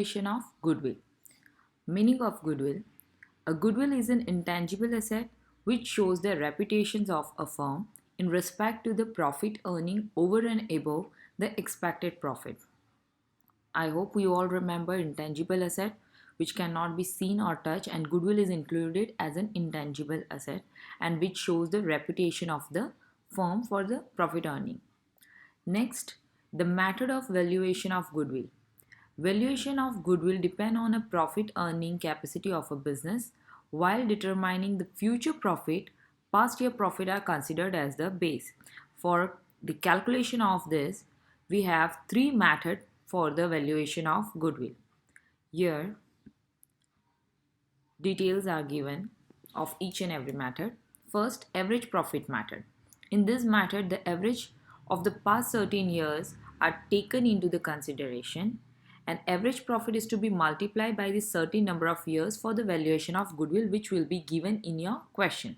Valuation of goodwill. Meaning of goodwill. A goodwill is an intangible asset which shows the reputations of a firm in respect to the profit earning over and above the expected profit. I hope you all remember intangible asset which cannot be seen or touched, and goodwill is included as an intangible asset and which shows the reputation of the firm for the profit earning. Next, the method of valuation of goodwill. Valuation of goodwill depend on a profit earning capacity of a business. While determining the future profit, past year profit are considered as the base. For the calculation of this, we have three methods for the valuation of goodwill. Here, details are given of each and every method. First, average profit method. In this method, the average of the past certain years are taken into the consideration, and average profit is to be multiplied by the certain number of years for the valuation of goodwill, which will be given in your question.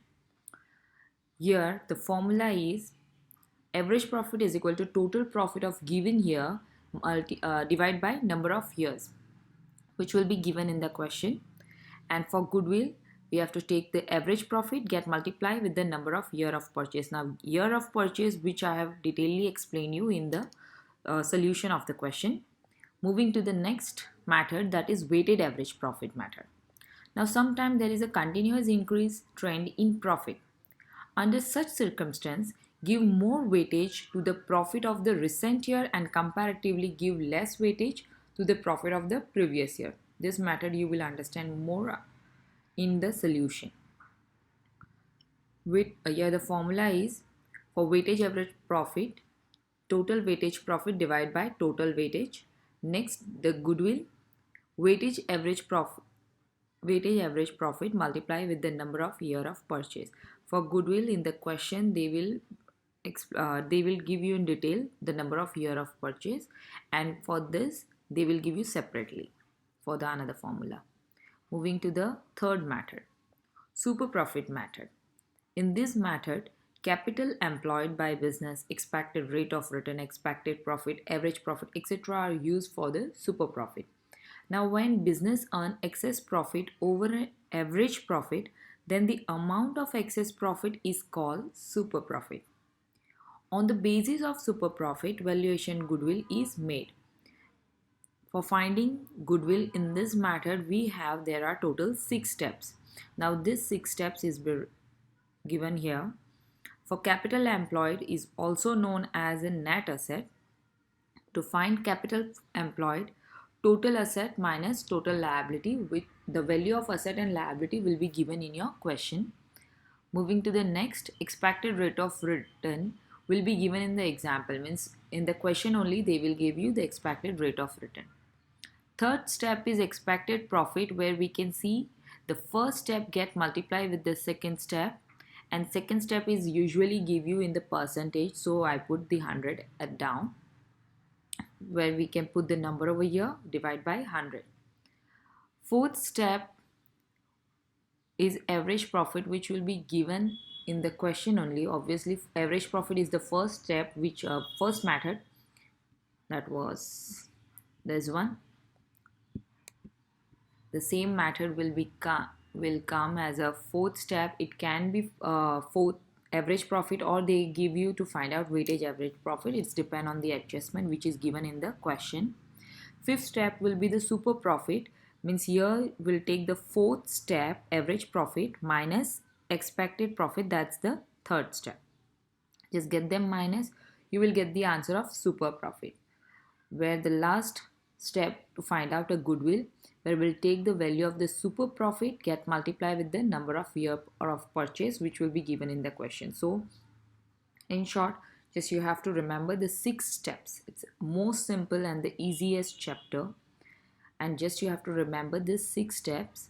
Here, the formula is average profit is equal to total profit of given year divided by number of years, which will be given in the question. And for goodwill, we have to take the average profit get multiplied with the number of year of purchase. Now, year of purchase, which I have detailedly explained you in the solution of the question. Moving to the next method, that is weighted average profit method. Now, sometimes there is a continuous increase trend in profit. Under such circumstance, give more weightage to the profit of the recent year and comparatively give less weightage to the profit of the previous year. This method you will understand more in the solution. Here the formula is for weightage average profit, total weightage profit divided by total weightage. Next, the goodwill, weightage average profit multiply with the number of year of purchase. For goodwill, in the question they will give you in detail the number of year of purchase, and for this they will give you separately for the another formula. Moving to the third method, super profit method. In this method, capital employed by business, expected rate of return, expected profit, average profit, etc. are used for the super profit. Now, when business earn excess profit over average profit, then the amount of excess profit is called super profit. On the basis of super profit, valuation goodwill is made. For finding goodwill in this method, there are total 6 steps. Now, this 6 steps is given here. For capital employed is also known as a net asset. To find capital employed, total asset minus total liability, with the value of asset and liability will be given in your question. Moving to the next, expected rate of return will be given in the example, means in the question only they will give you the expected rate of return. Third step is expected profit, where we can see the first step get multiplied with the second step, and second step is usually give you in the percentage, so I put the 100 down, where we can put the number over here, divide by 100. Fourth step is average profit, which will be given in the question only. Obviously, average profit is the first step, which first method, that was this one. The same method will come as a fourth step. It can be fourth average profit, or they give you to find out weightage average profit. It's depend on the adjustment which is given in the question. Fifth step will be the super profit, means here we'll take the fourth step, average profit minus expected profit, that's the third step. Just get them minus, you will get the answer of super profit. Where the last step to find out a goodwill, where we'll take the value of the super profit, get multiplied with the number of year or of purchase, which will be given in the question. So in short, just you have to remember the 6 steps. It's most simple and the easiest chapter, and just you have to remember these 6 steps.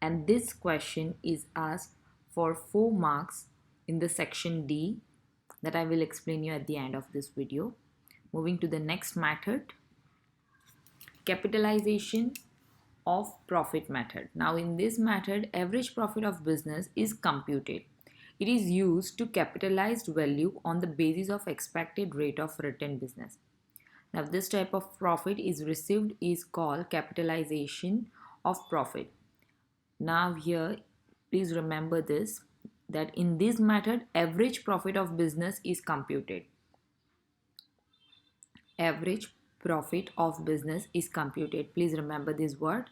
And this question is asked for 4 marks in the section D, that I will explain you at the end of this video. Moving to the next method, capitalization of profit method. Now, in this method, average profit of business is computed. It is used to capitalized value on the basis of expected rate of return business. Now this type of profit is received is called capitalization of profit. Now here, please remember this, that in this method average profit of business is computed. Average profit of business is computed. Please remember this word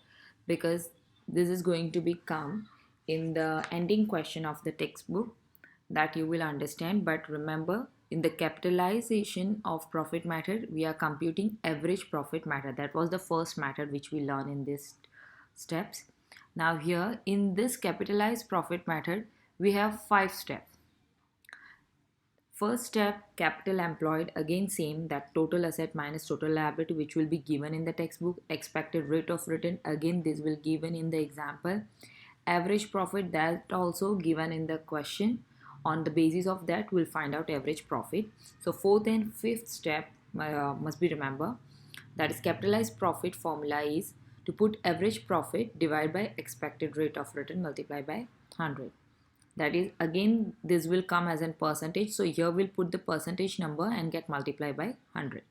because this is going to become in the ending question of the textbook that you will understand. But remember, in the capitalization of profit method, we are computing average profit method. That was the first method which we learn in these steps. Now here in this capitalized profit method, we have 5 steps. First step, capital employed, again same, that total asset minus total liability, which will be given in the textbook. Expected rate of return, again this will given in the example. Average profit, that also given in the question. On the basis of that, we'll find out average profit. So fourth and fifth step must be remember, that is capitalized profit formula is to put average profit divided by expected rate of return multiplied by 100. That is, again this will come as a percentage, so here we'll put the percentage number and get multiplied by 100.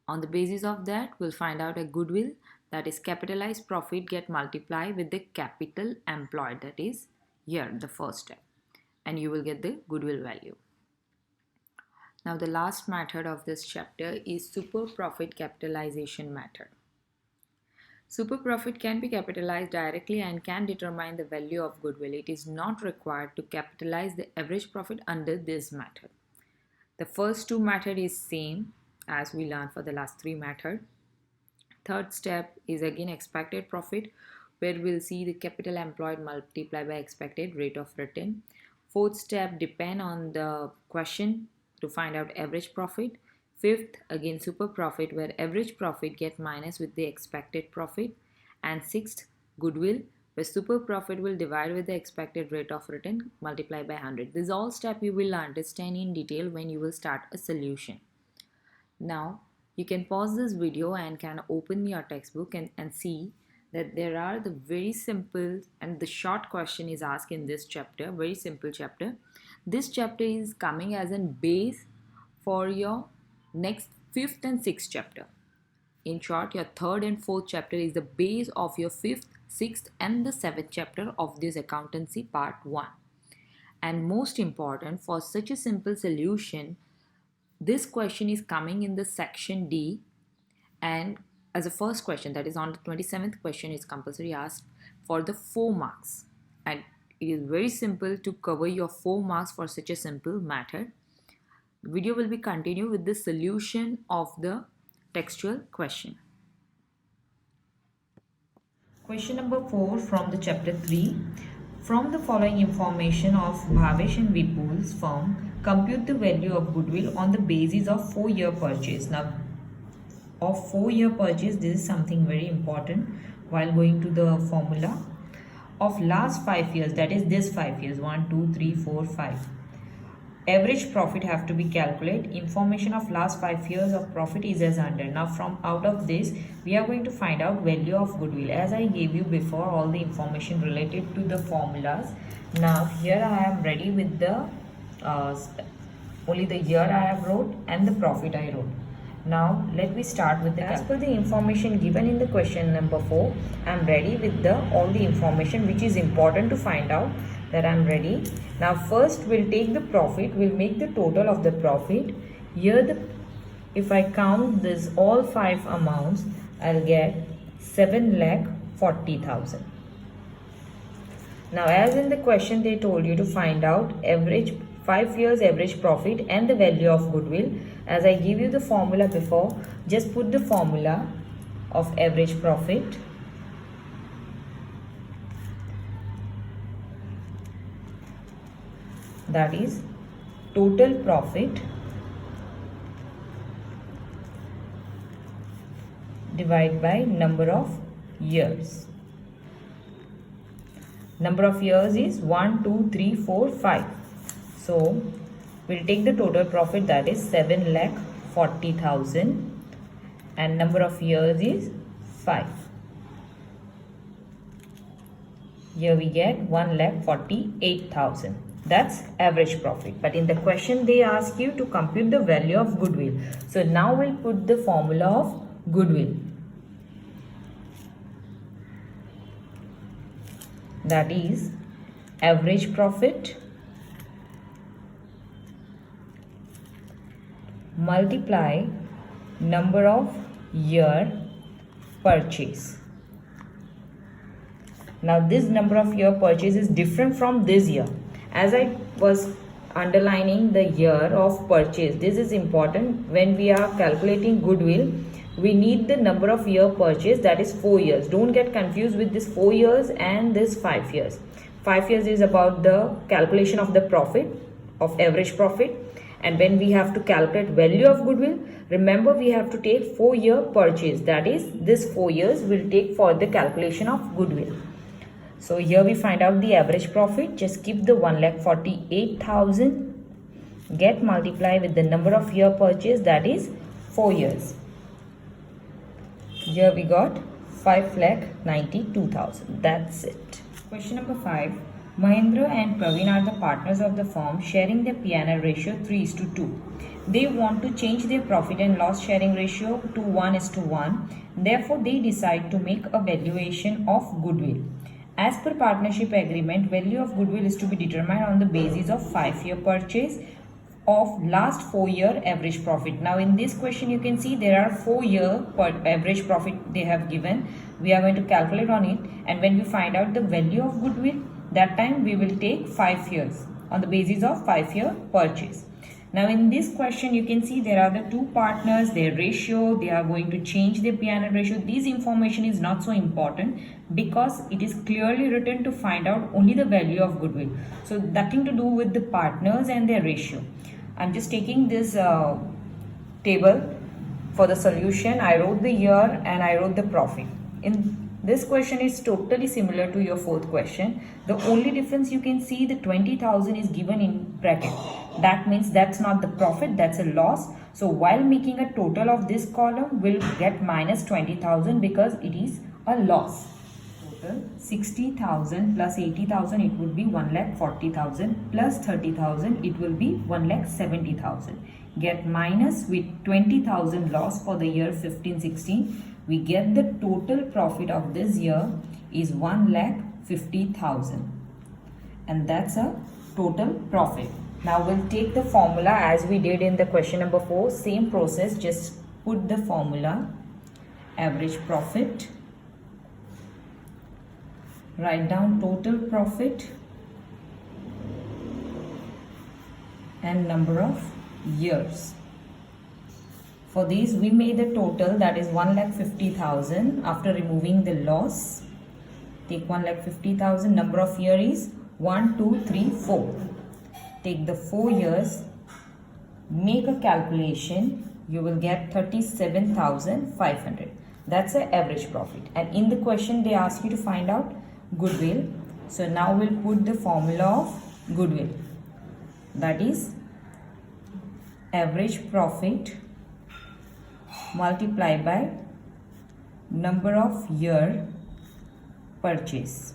On the basis of that, we'll find out a goodwill, that is capitalized profit get multiplied with the capital employed, that is here the first step, and you will get the goodwill value. Now the last method of this chapter is super profit capitalization method. Super profit can be capitalized directly and can determine the value of goodwill. It is not required to capitalize the average profit under this method. The first two method is same as we learned for the last 3 method. Third step is again expected profit, where we'll see the capital employed multiplied by expected rate of return. Fourth step depend on the question to find out average profit. Fifth, again super profit, where average profit get minus with the expected profit. And sixth, goodwill, where super profit will divide with the expected rate of return multiplied by 100. These all steps you will understand in detail when you will start a solution. Now you can pause this video and can open your textbook and see that there are the very simple and the short question is asked in this chapter, very simple chapter. This chapter is coming as a base for your next 5th and 6th chapter. In short, your 3rd and 4th chapter is the base of your 5th, 6th and the 7th chapter of this accountancy part 1. And most important, for such a simple solution, this question is coming in the section D, and as a first question, that is on the 27th question, is compulsory asked for the 4 marks, and it is very simple to cover your 4 marks for such a simple method. The video will be continued with the solution of the textual question. Question number 4 from the chapter 3. From the following information of Bhavesh and Vipul's firm, compute the value of goodwill on the basis of 4-year purchase. Now, of 4-year purchase, this is something very important while going to the formula of last 5 years, that is this 5 years, 1, 2, 3, 4, 5. Average profit have to be calculated. Information of last 5 years of profit is as under. Now from out of this, we are going to find out value of goodwill. As I gave you before all the information related to the formulas. Now here I am ready with the only the year I have wrote and the profit I wrote. Now let me start with the as per the information given in the question number 4. I am ready with the all the information which is important to find out. That I am ready. Now first we'll take the profit, we'll make the total of the profit. Here if I count this all 5 amounts, I'll get 7,40,000. Now as in the question they told you to find out average 5 years average profit and the value of goodwill. As I give you the formula before, just put the formula of average profit. That is total profit divided by number of years. Number of years is 1, 2, 3, 4, 5. So we'll take the total profit, that is 7,40,000, and number of years is 5. Here we get 1,48,000. That's average profit. But in the question they ask you to compute the value of goodwill. So now we'll put the formula of goodwill. That is average profit multiply number of year purchase. Now this number of year purchase is different from this year. As I was underlining the year of purchase, this is important. When we are calculating goodwill, we need the number of year purchase, that is 4 years. Don't get confused with this 4 years and this 5 years. 5 years is about the calculation of the profit, of average profit. And when we have to calculate value of goodwill, remember we have to take 4 year purchase, that is this 4 years will take for the calculation of goodwill. So here we find out the average profit. Just keep the 1,48,000, get multiply with the number of year purchase, that is 4 years. Here we got 5,92,000. That's it. Question number 5. Mahendra and Praveen are the partners of the firm, sharing their P&L ratio 3:2. They want to change their profit and loss sharing ratio to 1:1. Therefore, they decide to make a valuation of goodwill. As per partnership agreement, value of goodwill is to be determined on the basis of 5-year purchase of last 4-year average profit. Now in this question you can see there are 4-year average profit they have given. We are going to calculate on it, and when we find out the value of goodwill, that time we will take 5 years on the basis of 5-year purchase. Now in this question you can see there are the two partners, their ratio, they are going to change their P&L ratio. This information is not so important because it is clearly written to find out only the value of goodwill. So nothing to do with the partners and their ratio. I'm just taking this table for the solution. I wrote the year and I wrote the profit. In this question is totally similar to your 4th question. The only difference you can see, the 20,000 is given in bracket. That means that's not the profit, that's a loss. So while making a total of this column, we'll get minus 20,000 because it is a loss. Total 60,000 plus 80,000, it would be 1,40,000 plus 30,000, it will be 1,70,000. Get minus with 20,000 loss for the year 15-16. We get the total profit of this year is 1,50,000, and that's a total profit. Now we'll take the formula as we did in the question number 4. Same process, just put the formula average profit, write down total profit and number of years. For these we made the total, that is 1,50,000 after removing the loss. Take 1,50,000, number of year is 1, 2, 3, 4. Take the 4 years, make a calculation, you will get 37,500. That's the average profit. And in the question they ask you to find out goodwill. So now we'll put the formula of goodwill. That is average profit multiplied by number of year purchase.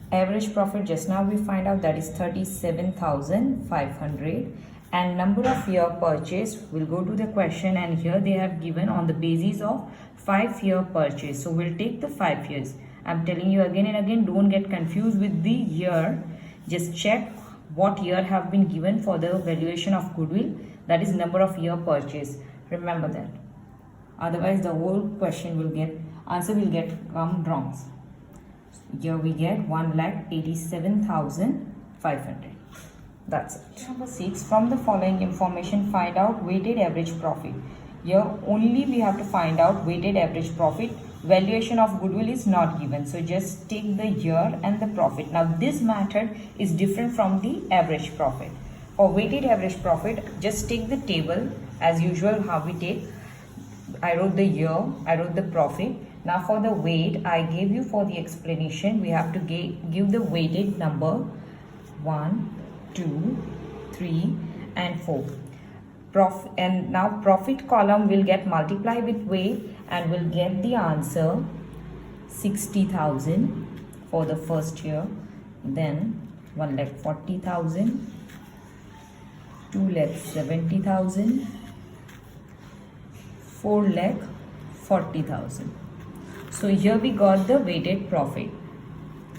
Average profit just now we find out, that is 37,500, and number of year purchase, we'll go to the question, and here they have given on the basis of 5-year purchase. So we'll take the 5 years. I'm telling you again and again, don't get confused with the year. Just check what year have been given for the valuation of goodwill, that is number of year purchase. Remember that, otherwise the whole question will get, answer will get come wrong. Here we get 1,87,500. That's it. Number 6, from the following information find out weighted average profit. Here only we have to find out weighted average profit. Valuation of goodwill is not given, so just take the year and the profit. Now this method is different from the average profit. For weighted average profit, just take the table as usual how we take. I wrote the year, I wrote the profit. Now for the weight, I gave you for the explanation, we have to give the weighted number 1, 2, 3 and 4. And now profit column will get multiplied with weight and will get the answer 60,000 for the first year. then 1,40,000, 2,70,000, 4,40,000. So here we got the weighted profit.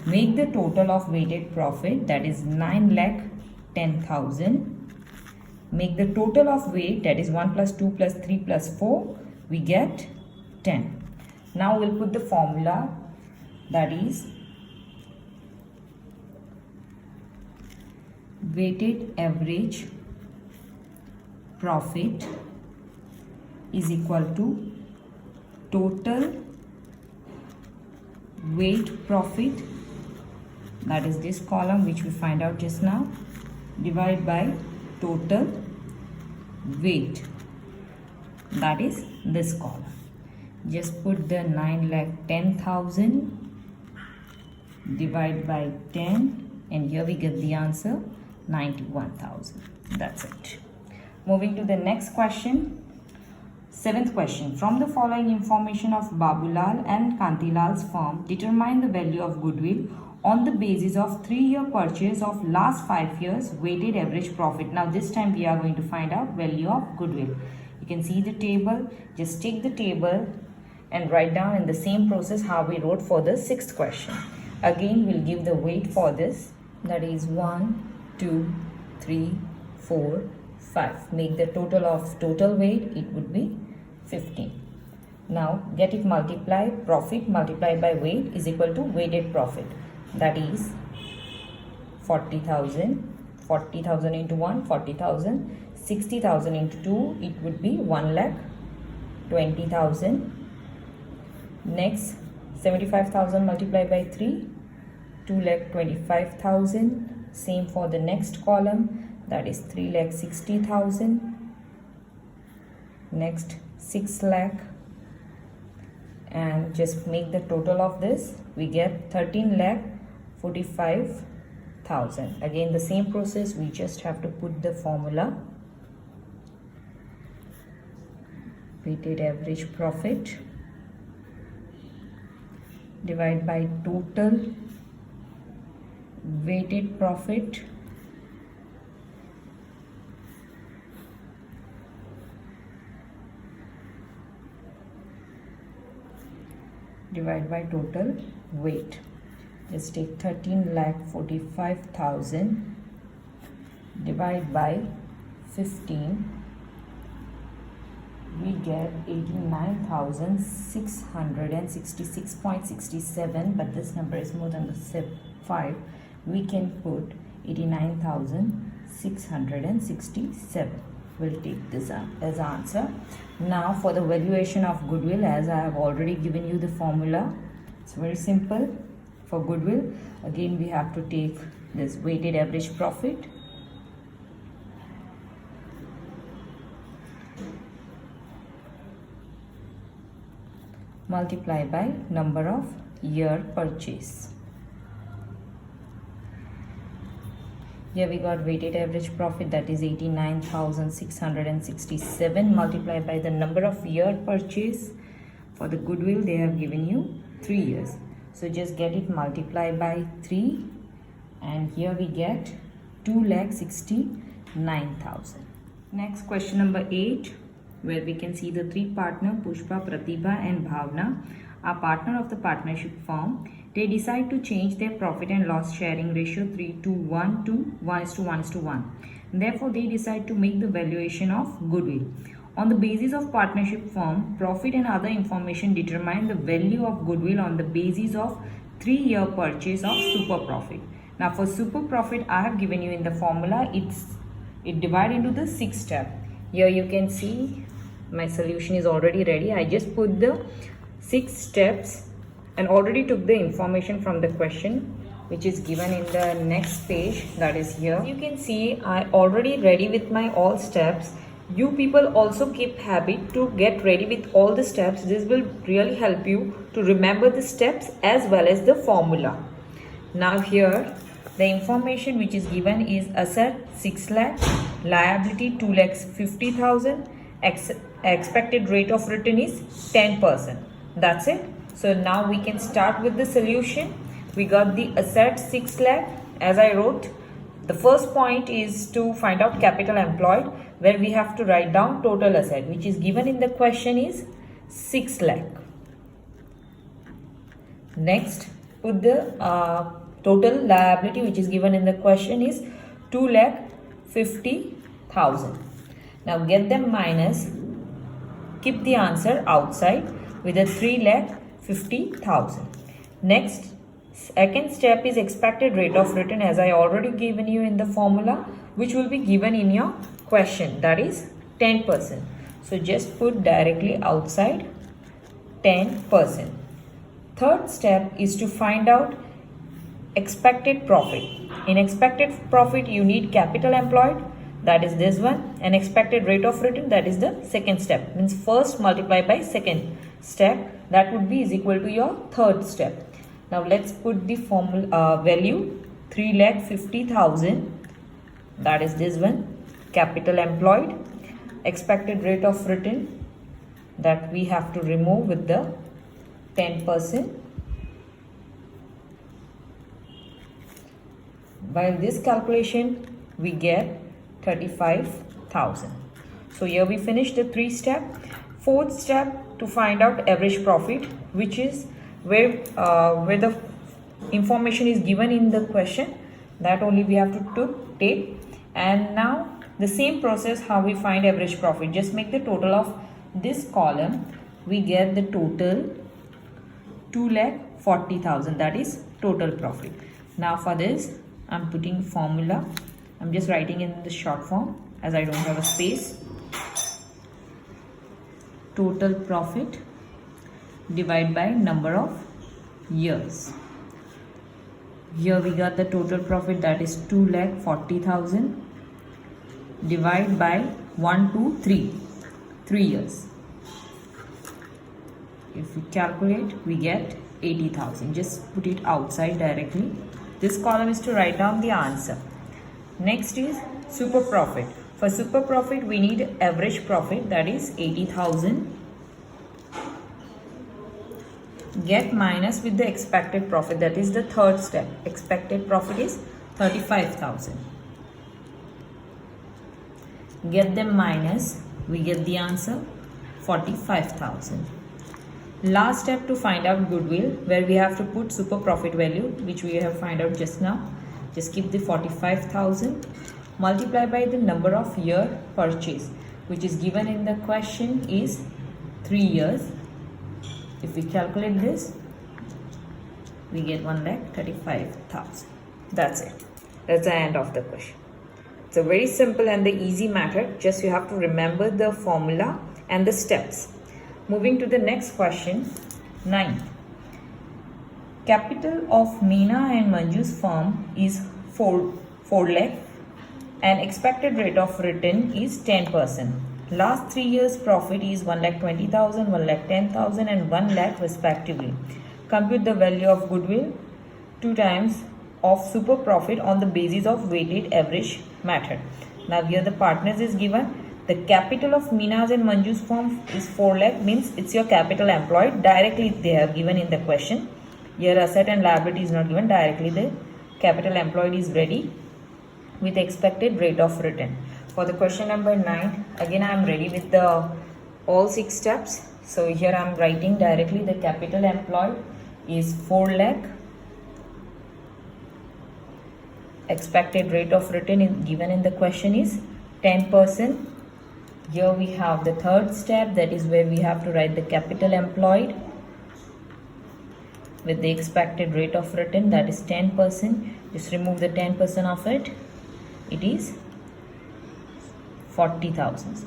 Make the total of weighted profit, that is 9,10,000. Make the total of weight, that is 1 plus 2 plus 3 plus 4, we get 10. Now we'll put the formula, that is weighted average profit is equal to total weight profit, that is this column which we find out just now, divided by total weight, that is this column. Just put the 9,10,000 divided by 10, and here we get the answer 91,000. That's it. Moving to the next question. 7th question. From the following information of Babulal and Kantilal's firm, determine the value of goodwill on the basis of 3-year purchase of last 5 years weighted average profit. Now this time we are going to find out value of goodwill. You can see the table. Just take the table and write down in the same process how we wrote for the 6th question. Again, we'll give the weight for this, that is 1, 2, 3, 4, 5. Make the total of total weight, it would be 15. Now get it multiplied, profit multiplied by weight is equal to weighted profit, that is 40,000. 40,000 into 1, 40,000. 60,000 into 2, it would be 1,20,000. Next, 75,000 multiplied by 3, 2,25,000. Same for the next column, that is 3,60,000. Next, 6 lakh, and just make the total of this, we get 13,45,000. Again the same process, we just have to put the formula, weighted average profit divided by total weighted profit divided by total weight. Just take 13,45,000 divide by 15, we get 89,666.67, but this number is more than the 5. We can put 89,667. We'll take this as answer. Now for the valuation of goodwill, as I have already given you the formula, it's very simple. For goodwill, again we have to take this weighted average profit multiply by number of year purchase. Here we got weighted average profit, that is 89,667 multiplied by the number of year purchase. For the goodwill, they have given you 3 years. So just get it multiplied by 3, and here we get 2,69,000. Next, question number 8, where we can see the 3 partners, Pushpa, Pratibha and Bhavna, are partner of the partnership firm. They decide to change their profit and loss sharing ratio 3:1 to 1:1:1. Therefore, they decide to make the valuation of goodwill. On the basis of partnership firm, profit and other information determine the value of goodwill on the basis of 3-year purchase of super profit. Now for super profit, I have given you in the formula, it divided into the 6 step. Here you can see my solution is already ready. I just put the 6 steps and already took the information from the question, which is given in the next page, that is here. You can see I already ready with my all steps. You people also keep habit to get ready with all the steps. This will really help you to remember the steps as well as the formula. Now here the information which is given is asset 6 lakh, liability 2,50,000, expected rate of return is 10%. That's it. So now we can start with the solution. We got the asset 6 lakh. As I wrote, the first point is to find out capital employed, where we have to write down total asset, which is given in the question is 6 lakh. Next, put the total liability, which is given in the question is 2,50,000. Now get them minus, keep the answer outside with a 3,50,000. Next, second step is expected rate of return, as I already given you in the formula, which will be given in your question, that is 10%. So just put directly outside 10%. Third step is to find out expected profit. In expected profit, you need capital employed, that is this one, and expected rate of return, that is the second step. Means first multiply by second step, that would be is equal to your third step. Now let's put the formula value 3,50,000, that is this one, capital employed, expected rate of return, that we have to remove with the 10%. By this calculation, we get 35,000. So here we finish the 3 step. Fourth step, to find out average profit, which is where the information is given in the question, that only we have to take. And now the same process how we find average profit. Just make the total of this column. We get the total 2,40,000, that is total profit. Now for this, I'm putting formula. I'm just writing in the short form as I don't have a space. Total profit divided by number of years. Here we got the total profit, that is 2,40,000 divided by 1, 2, 3 years. If we calculate, we get 80,000. Just put it outside directly. This column is to write down the answer. Next is super profit. For super profit, we need average profit, that is 80,000. Get minus with the expected profit, that is the third step. Expected profit is 35,000. Get them minus, we get the answer 45,000. Last step to find out goodwill, where we have to put super profit value, which we have find out just now. Just keep the 45,000, multiply by the number of year purchase, which is given in the question is 3 years. If we calculate this, we get 1,35,000. That's it. That's the end of the question. It's a very simple and the easy method. Just you have to remember the formula and the steps. Moving to the next question, 9. Capital of Meena and Manju's firm is 4 lakh and expected rate of return is 10%. Last 3 years profit is 1,20,000, 1,10,000 and 1 lakh respectively. Compute the value of goodwill 2 times of super profit on the basis of weighted average method. Now here the partners is given. The capital of Meena's and Manju's firm is 4 lakh, means it's your capital employed. Directly they have given in the question. Here asset and liability is not given, directly the capital employed is ready with expected rate of return. For the question number 9, again I am ready with the all 6 steps. So here I am writing directly the capital employed is 4 lakh. Expected rate of return given in the question is 10%. Here we have the third step, that is where we have to write the capital employed with the expected rate of return, that is 10%. Just remove the 10% of it. It is 40,000.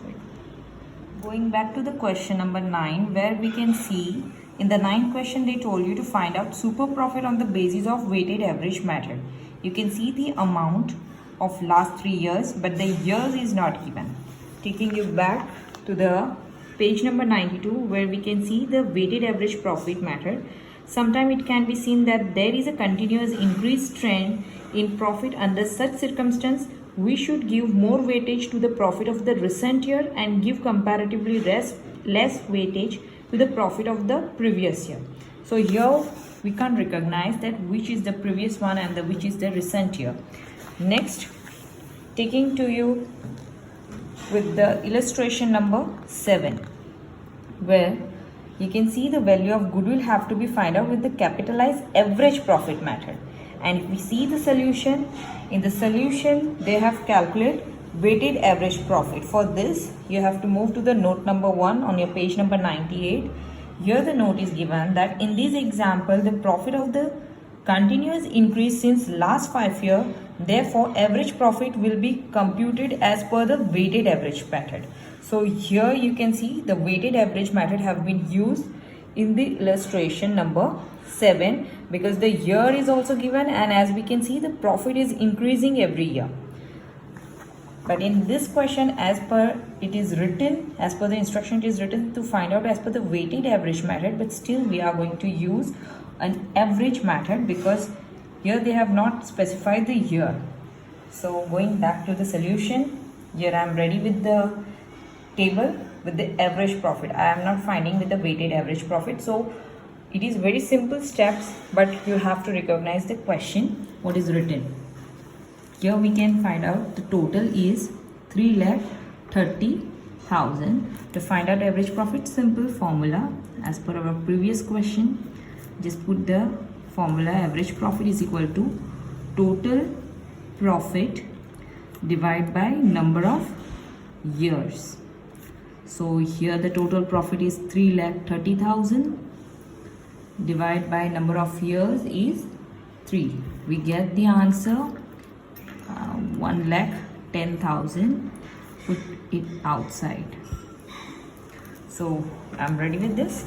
Going back to the question number 9, where we can see in the 9th question they told you to find out super profit on the basis of weighted average method. You can see the amount of last 3 years, but the years is not given. Taking you back to the page number 92, where we can see the weighted average profit method. Sometimes it can be seen that there is a continuous increased trend in profit. Under such circumstance, we should give more weightage to the profit of the recent year and give comparatively less weightage to the profit of the previous year. So here we can't recognize that which is the previous one and which is the recent year. Next, taking to you with the illustration number 7, where you can see the value of goodwill have to be find out with the capitalized average profit method. And if we see the solution, in the solution they have calculated weighted average profit. For this, you have to move to the note number 1 on your page number 98. Here the note is given that in this example, the profit of the continuous increase since last 5 years, therefore average profit will be computed as per the weighted average method. So here you can see the weighted average method have been used in the illustration number 7, because the year is also given, and as we can see the profit is increasing every year. But in this question, as per it is written, as per the instruction it is written to find out as per the weighted average method, but still we are going to use an average method because here they have not specified the year. So going back to the solution, here I am ready with the table with the average profit. I am not finding with the weighted average profit. So it is very simple steps, but you have to recognize the question what is written. Here we can find out the total is 3,30,000. To find out average profit, simple formula as per our previous question. Just put the formula average profit is equal to total profit divided by number of years. So here the total profit is 3,30,000 divided by number of years is 3. We get the answer 1,10,000. Put it outside. So I'm ready with this.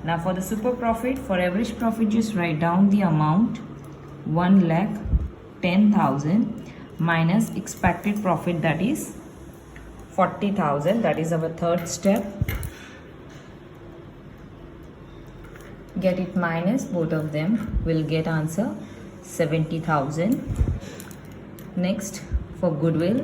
Now for the super profit, for average profit, just write down the amount 1,10,000 minus expected profit, that is 40,000. That is our third step. Get it minus both of them, will get answer 70,000. Next, for goodwill,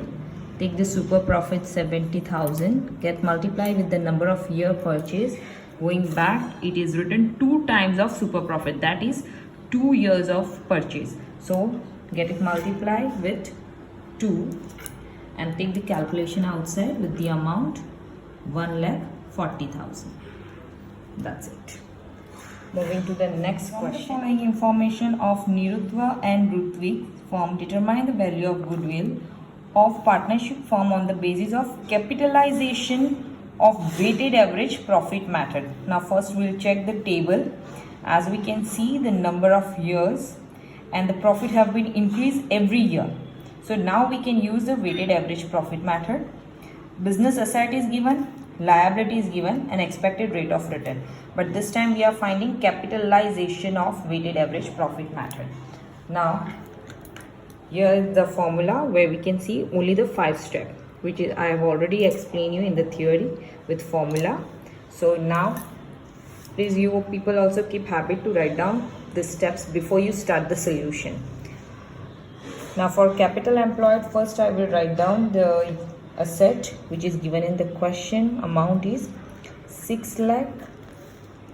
take the super profit 70,000, get multiplied with the number of year purchase. Going back, it is written 2 times of super profit, that is 2 years of purchase. So get it multiplied with 2 and take the calculation outside with the amount 1,40,000. That's it. Moving to the next question. The following information of Nirutva and Rutvik firm determine the value of goodwill of partnership firm on the basis of capitalization of weighted average profit method. Now first we'll check the table. As we can see, the number of years and the profit have been increased every year. So now we can use the weighted average profit method. Business asset is given, liability is given, and expected rate of return. But this time we are finding capitalization of weighted average profit method. Now here is the formula where we can see only the 5 steps, which is I have already explained you in the theory with formula. So now please you people also keep habit to write down the steps before you start the solution. Now for capital employed, first I will write down the asset which is given in the question. Amount is 6 lakh.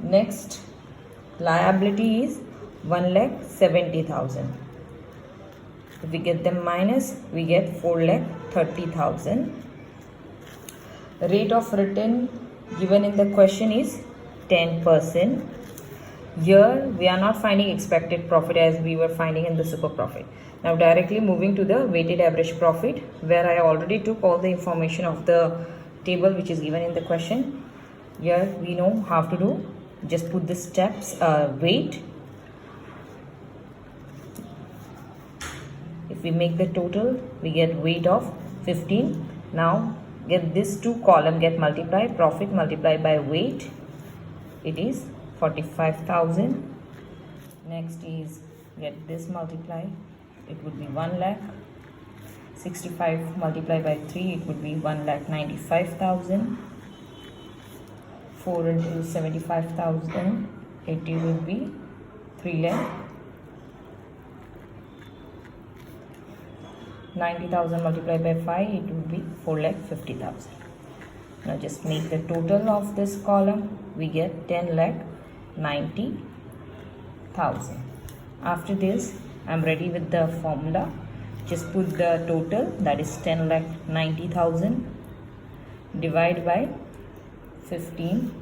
Next, liability is 1,70,000. If we get them minus, we get 4,30,000. Rate of return given in the question is 10%. Here we are not finding expected profit as we were finding in the super profit. Now directly moving to the weighted average profit, where I already took all the information of the table which is given in the question. Here we know how to do. Just put the steps, weight. If we make the total, we get weight of 15. Now get this 2 column get multiplied, profit multiplied by weight. It is 45,000. Next is get this multiply. It would be 1 lakh. 65 multiplied by 3, it would be 1,95,000. 4 into 75,000, 80 will be 3 lakh. 90,000 multiplied by 5, it would be 4,50,000. Now just make the total of this column. We get 10,90,000. 60,000. After this, I'm ready with the formula. Just put the total, that is 10,90,000, divide by 15.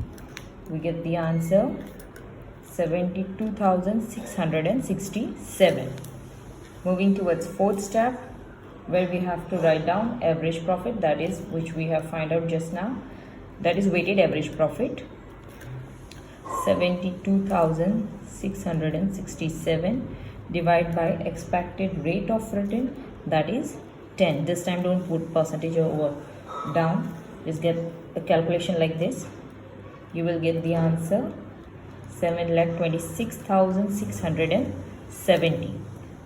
We get the answer 72,667. Moving towards fourth step, where we have to write down average profit, that is which we have find out just now, that is weighted average profit. 72,667 divided by expected rate of return, that is 10. This time don't put percentage over down, just get the calculation like this. You will get the answer 7,26,670.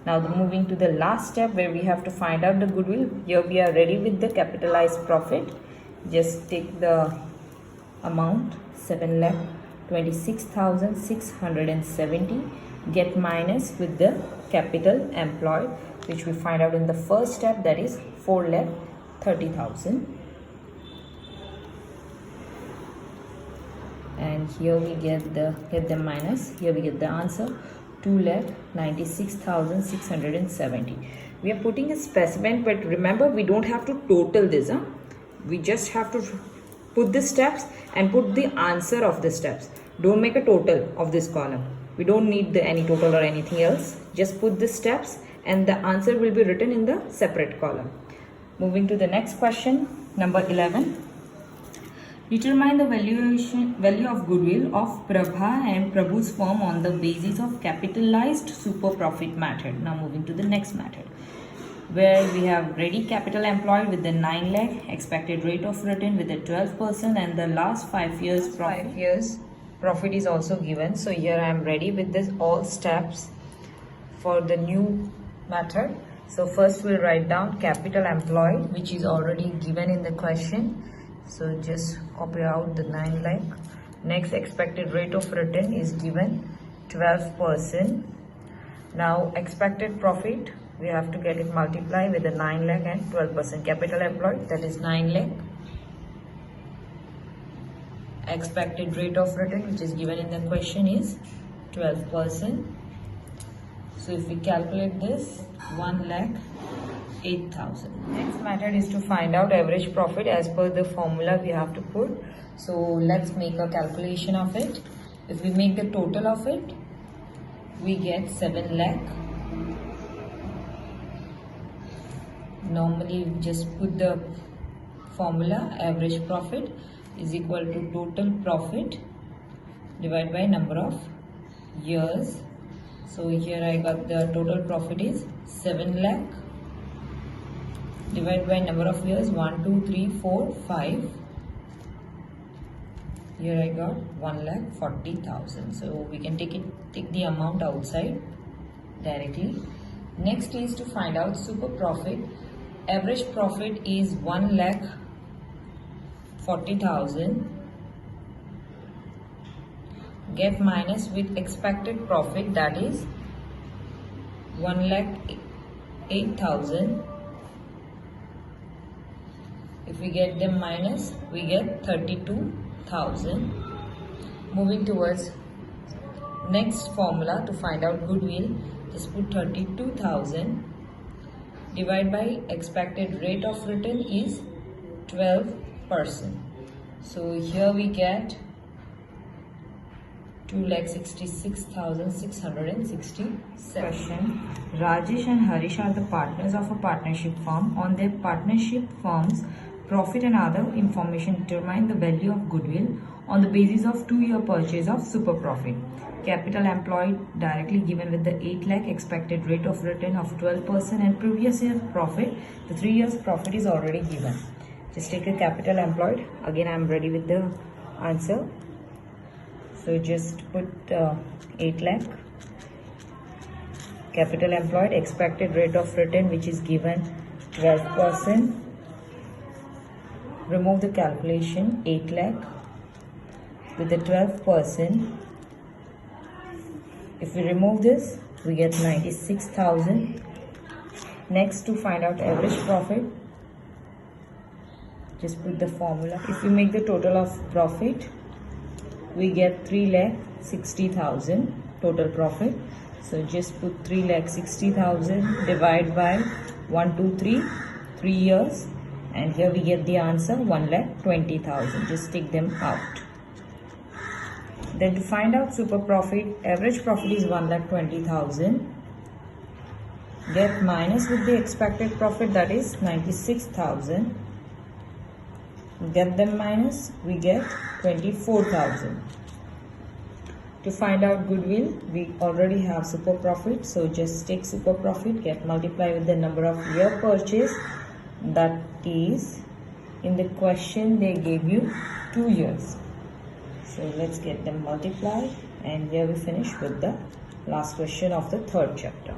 Now moving to the last step, where we have to find out the goodwill. Here we are ready with the capitalized profit. Just take the amount 7,26,670, get minus with the capital employed, which we find out in the first step, that is 4,30,000. And here we get the minus. Here we get the answer 2,96,670. We are putting a specimen, but remember we don't have to total this. We just have to put the steps and put the answer of the steps. Don't make a total of this column. We don't need any total or anything else. Just put the steps and the answer will be written in the separate column. Moving to the next question, number 11. Determine the value of goodwill of Prabha and Prabhu's firm on the basis of capitalized super profit method. Now moving to the next method, where we have ready capital employed with the 9 lakh, expected rate of return with the 12%, and the last 5 years profit is also given. So here I am ready with this all steps for the new method. So first we'll write down capital employed, which is already given in the question. So just copy out the 9 lakh. Next, expected rate of return is given 12%. Now expected profit, we have to get it multiply with the 9 lakh and 12%. Capital employed, that is 9 lakh. Expected rate of return, which is given in the question, is 12%. So if we calculate this, 1,08,000. Next method is to find out average profit as per the formula we have to put. So let's make a calculation of it. If we make the total of it, we get 7 lakh. Normally we just put the formula, average profit is equal to total profit divided by number of years. So here I got the total profit is 7 lakh divided by number of years, 1, 2, 3, 4, 5. Here I got 1,40,000. So we can take the amount outside directly. Next is to find out super profit. Average profit is 1,40,000. Get minus with expected profit, that is 1,08,000. If we get them minus, we get 32,000. Moving towards next formula to find out goodwill, just put 32,000 divided by expected rate of return is 12%. So here we get 2,66,667. Question: Rajesh and Harish are the partners of a partnership firm. On their partnership firm's profit and other information, determine the value of goodwill on the basis of 2-year purchase of super profit. Capital employed directly given with the 8 lakh, expected rate of return of 12%, and previous year profit. The 3 years profit is already given. Just take a capital employed. Again I am ready with the answer. So just put 8 lakh. Capital employed, expected rate of return, which is given 12%. Remove the calculation, 8 lakh with the 12%. If we remove this, we get 96,000. Next, to find out average profit, just put the formula. If we make the total of profit, we get 3,60,000. total profit. So just put 3,60,000 divide by 123, 3 years, and here we get the answer 1,20,000. Just take them out. Then to find out super profit, average profit is 1,20,000. Get minus with the expected profit, that is 96,000. Get them minus, we get 24,000. To find out goodwill, we already have super profit, so just take super profit, get multiply with the number of year purchase, that is, in the question they gave you 2 years. So let's get them multiplied, and here we finish with the last question of the third chapter.